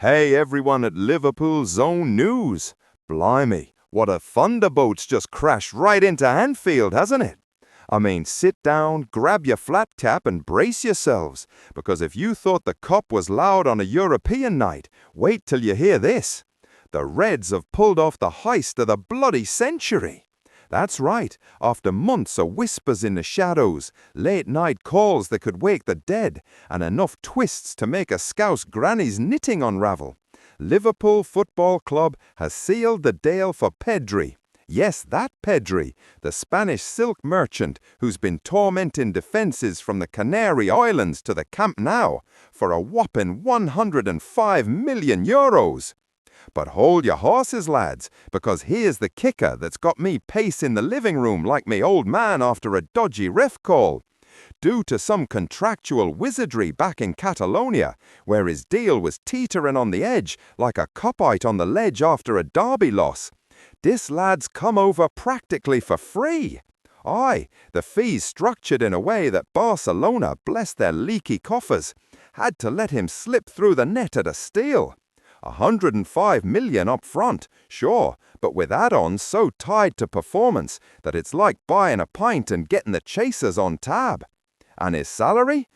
Hey everyone at Liverpool Zone News. Blimey, what a thunderbolt's just crashed right into Anfield, hasn't it? I mean, sit down, grab your flat cap and brace yourselves, because if you thought the Cup was loud on a European night, wait till you hear this. The Reds have pulled off the heist of the bloody century. That's right, after months of whispers in the shadows, late-night calls that could wake the dead, and enough twists to make a scouse granny's knitting unravel, Liverpool Football Club has sealed the deal for Pedri. Yes, that Pedri, the Spanish silk merchant who's been tormenting defences from the Canary Islands to the Camp Nou, for a whopping €105 million. But hold your horses, lads, because here's the kicker that's got me pacing the living room like me old man after a dodgy ref call. Due to some contractual wizardry back in Catalonia, where his deal was teetering on the edge like a copite on the ledge after a derby loss, this lad's come over practically for free. Aye, the fees structured in a way that Barcelona, bless their leaky coffers, had to let him slip through the net at a steal. 105 million up front, sure, but with add-ons so tied to performance that it's like buying a pint and getting the chasers on tab. And his salary?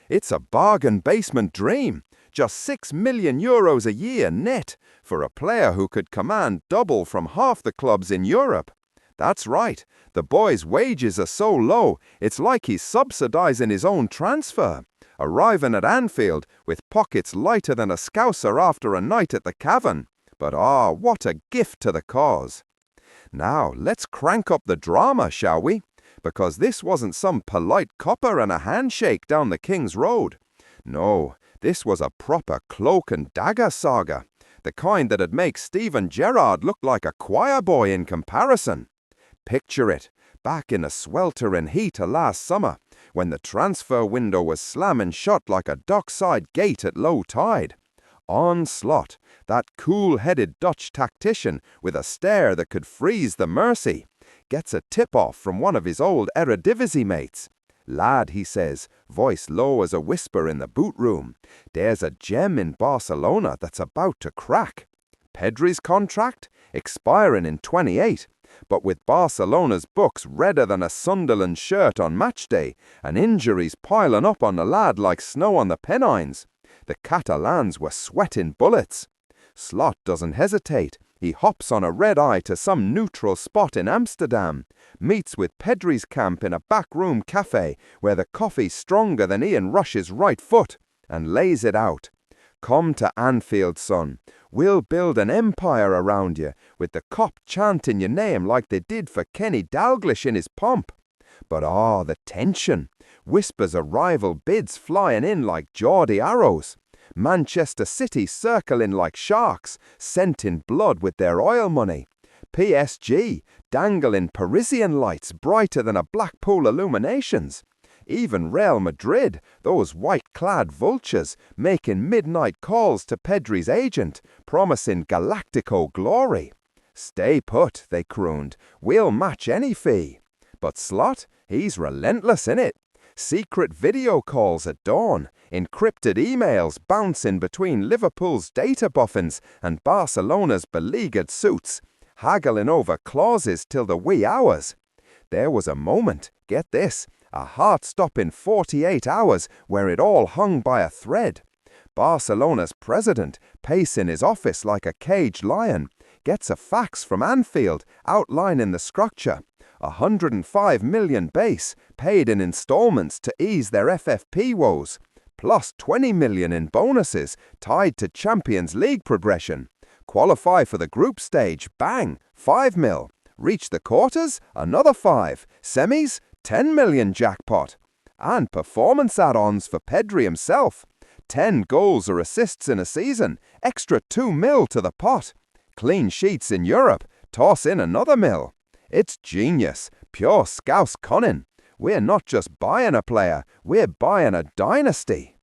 It's a bargain basement dream. Just €6 million a year net for a player who could command double from half the clubs in Europe. That's right, the boy's wages are so low, it's like he's subsidizing his own transfer, arriving at Anfield with pockets lighter than a scouser after a night at the Cavern. But what a gift to the cause. Now, let's crank up the drama, shall we? Because this wasn't some polite copper and a handshake down the King's Road. No, this was a proper cloak and dagger saga, the kind that'd make Steven Gerrard look like a choir boy in comparison. Picture it, back in the sweltering heat of last summer, when the transfer window was slamming shut like a dockside gate at low tide. On Slot, that cool-headed Dutch tactician with a stare that could freeze the Mersey, gets a tip-off from one of his old Eredivisie mates. "Lad," he says, voice low as a whisper in the boot room, "there's a gem in Barcelona that's about to crack. Pedri's contract? Expiring in 28. But with Barcelona's books redder than a Sunderland shirt on match day, and injuries piling up on the lad like snow on the Pennines, the Catalans were sweating bullets." Slot doesn't hesitate. He hops on a red-eye to some neutral spot in Amsterdam, meets with Pedri's camp in a backroom cafe where the coffee's stronger than Ian Rush's right foot, and lays it out. "Come to Anfield, son. We'll build an empire around you, with the cop chanting your name like they did for Kenny Dalglish in his pomp." But the tension. Whispers of rival bids flying in like Geordie arrows. Manchester City circling like sharks, scenting blood with their oil money. PSG dangling Parisian lights brighter than a Blackpool illuminations. Even Real Madrid, those white-clad vultures, making midnight calls to Pedri's agent, promising Galactico glory. "Stay put," they crooned. "We'll match any fee." But Slot, he's relentless, innit? Secret video calls at dawn, encrypted emails bouncing between Liverpool's data boffins and Barcelona's beleaguered suits, haggling over clauses till the wee hours. There was a moment, get this, a heart-stopping 48 hours where it all hung by a thread. Barcelona's president, pacing his office like a caged lion, gets a fax from Anfield outlining the structure. 105 million base, paid in installments to ease their FFP woes, plus 20 million in bonuses tied to Champions League progression. Qualify for the group stage, bang, 5 mil. Reach the quarters, another 5. Semis, 10 million jackpot. And performance add-ons for Pedri himself. 10 goals or assists in a season, extra 2 mil to the pot. Clean sheets in Europe, toss in another mil. It's genius, pure scouse cunning. We're not just buying a player, we're buying a dynasty.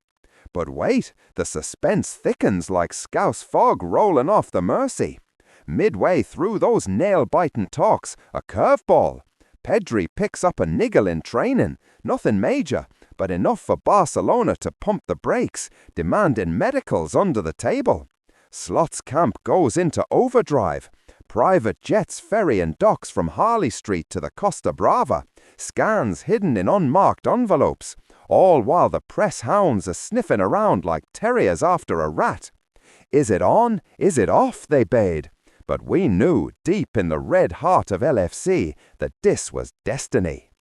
But wait, the suspense thickens like scouse fog rolling off the Mersey. Midway through those nail-biting talks, a curveball. Pedri picks up a niggle in training, nothing major, but enough for Barcelona to pump the brakes, demanding medicals under the table. Slot's camp goes into overdrive. Private jets ferry and docks from Harley Street to the Costa Brava, scans hidden in unmarked envelopes, all while the press hounds are sniffing around like terriers after a rat. Is it on? Is it off? They bade. But we knew, deep in the red heart of LFC, that this was destiny.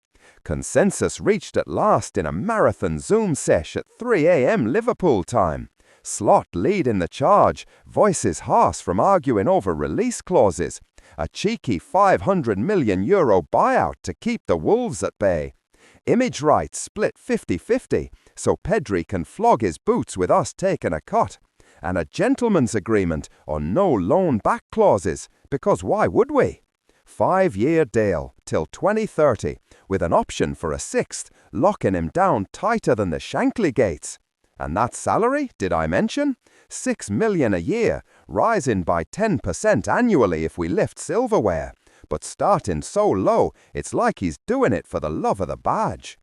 Consensus reached at last in a marathon Zoom sesh at 3 a.m. Liverpool time. Slot leading the charge, voices hoarse from arguing over release clauses, a cheeky €500 million buyout to keep the Wolves at bay. Image rights split 50-50, so Pedri can flog his boots with us taking a cut. And a gentleman's agreement on no loan back clauses, because why would we? 5-year deal till 2030, with an option for a sixth, locking him down tighter than the Shankly gates. And that salary, did I mention? $6 million a year, rising by 10% annually if we lift silverware. But starting so low, it's like he's doing it for the love of the badge.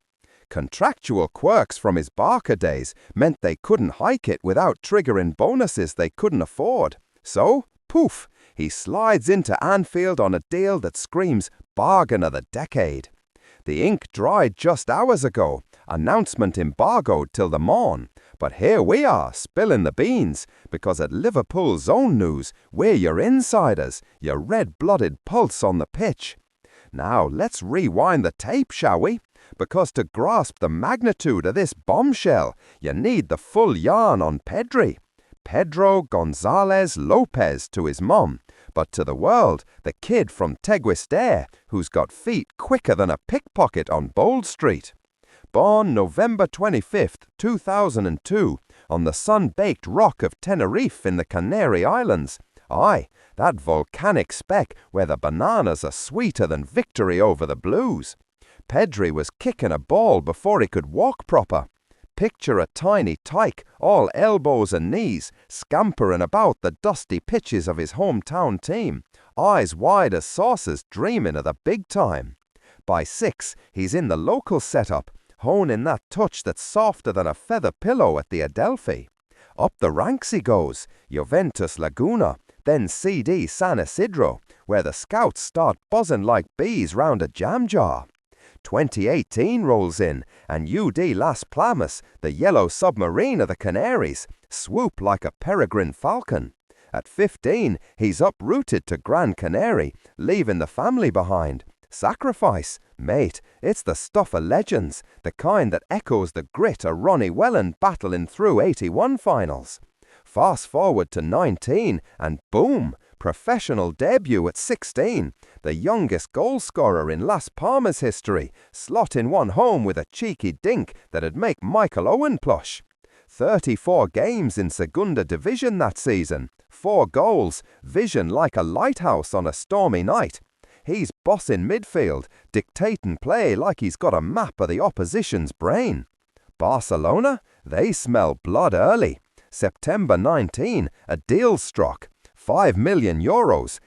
Contractual quirks from his Barca days meant they couldn't hike it without triggering bonuses they couldn't afford. So, poof, he slides into Anfield on a deal that screams bargain of the decade. The ink dried just hours ago, announcement embargoed till the morn. But here we are, spilling the beans, because at Liverpool's own news, we're your insiders, your red-blooded pulse on the pitch. Now, let's rewind the tape, shall we? Because to grasp the magnitude of this bombshell, you need the full yarn on Pedri. Pedro Gonzalez Lopez to his mum, but to the world, the kid from Teguister, who's got feet quicker than a pickpocket on Bold Street. Born November 25th, 2002, on the sun-baked rock of Tenerife in the Canary Islands. Aye, that volcanic speck where the bananas are sweeter than victory over the Blues. Pedri was kicking a ball before he could walk proper. Picture a tiny tyke, all elbows and knees, scampering about the dusty pitches of his hometown team, eyes wide as saucers dreaming of the big time. By 6, he's in the local setup, honing that touch that's softer than a feather pillow at the Adelphi. Up the ranks he goes, Juventus Laguna, then CD San Isidro, where the scouts start buzzing like bees round a jam jar. 2018 rolls in, and UD Las Palmas, the yellow submarine of the Canaries, swoop like a peregrine falcon. At 15, he's uprooted to Gran Canary, leaving the family behind. Sacrifice, mate, it's the stuff of legends, the kind that echoes the grit of Ronnie Whelan battling through 81 finals. Fast forward to 19, and boom, professional debut at 16, the youngest goalscorer in Las Palmas history, slotting one home with a cheeky dink that'd make Michael Owen plush. 34 games in Segunda Division that season, 4 goals, vision like a lighthouse on a stormy night. He's bossing midfield, dictating play like he's got a map of the opposition's brain. Barcelona? They smell blood early. September 19, a deal struck. €5 million,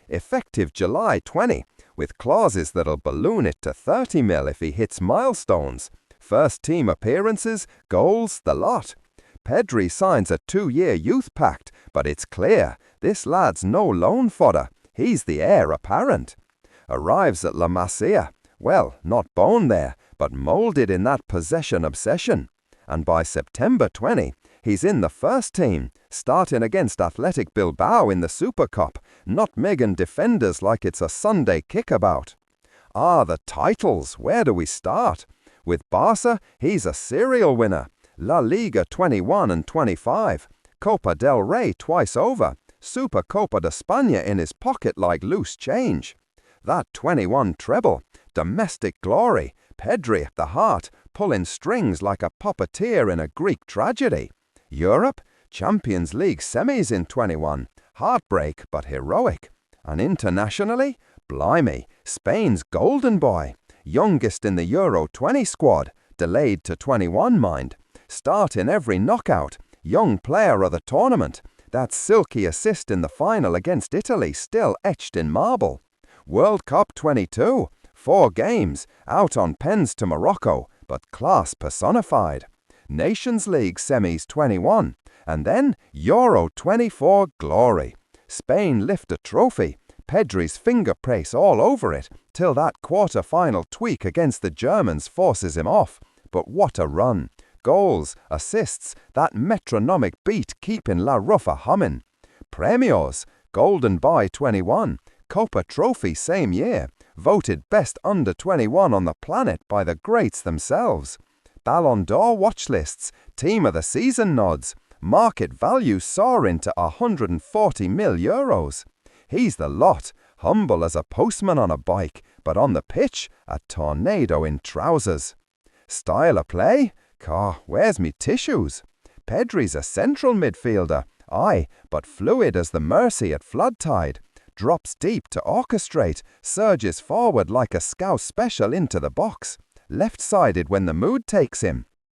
effective July 20, with clauses that'll balloon it to 30 mil if he hits milestones. First team appearances, goals, the lot. Pedri signs a 2-year youth pact, but it's clear, this lad's no loan fodder. He's the heir apparent. Arrives at La Masia, well, not born there, but moulded in that possession obsession. And by September 20, he's in the first team, starting against Athletic Bilbao in the Super Cup, nutmegging defenders like it's a Sunday kickabout. Ah, the titles, where do we start? With Barca, he's a serial winner. La Liga 21 and 25, Copa del Rey twice over, Super Copa de España in his pocket like loose change. That 21 treble, domestic glory, Pedri at the heart, pulling strings like a puppeteer in a Greek tragedy. Europe, Champions League semis in 21, heartbreak but heroic. And internationally, blimey, Spain's golden boy, youngest in the Euro 20 squad, delayed to 21 mind, start in every knockout, young player of the tournament, that silky assist in the final against Italy still etched in marble. World Cup 22, 4 games, out on pens to Morocco, but class personified. Nations League semis 21, and then Euro 24 glory. Spain lift a trophy, Pedri's finger praise all over it, till that quarter-final tweak against the Germans forces him off. But what a run! Goals, assists, that metronomic beat keeping La Ruffa humming. Premios, Golden Boy 21, Copa Trophy same year, voted best under-21 on the planet by the greats themselves. Ballon d'Or watch lists, Team of the Season nods, market value soaring to 140 mil euros. He's the lot, humble as a postman on a bike, but on the pitch, a tornado in trousers. Style of play? Where's me tissues? Pedri's a central midfielder, aye, but fluid as the Mersey at flood tide. Drops deep to orchestrate, surges forward like a scout special into the box. Left-sided when the mood takes him.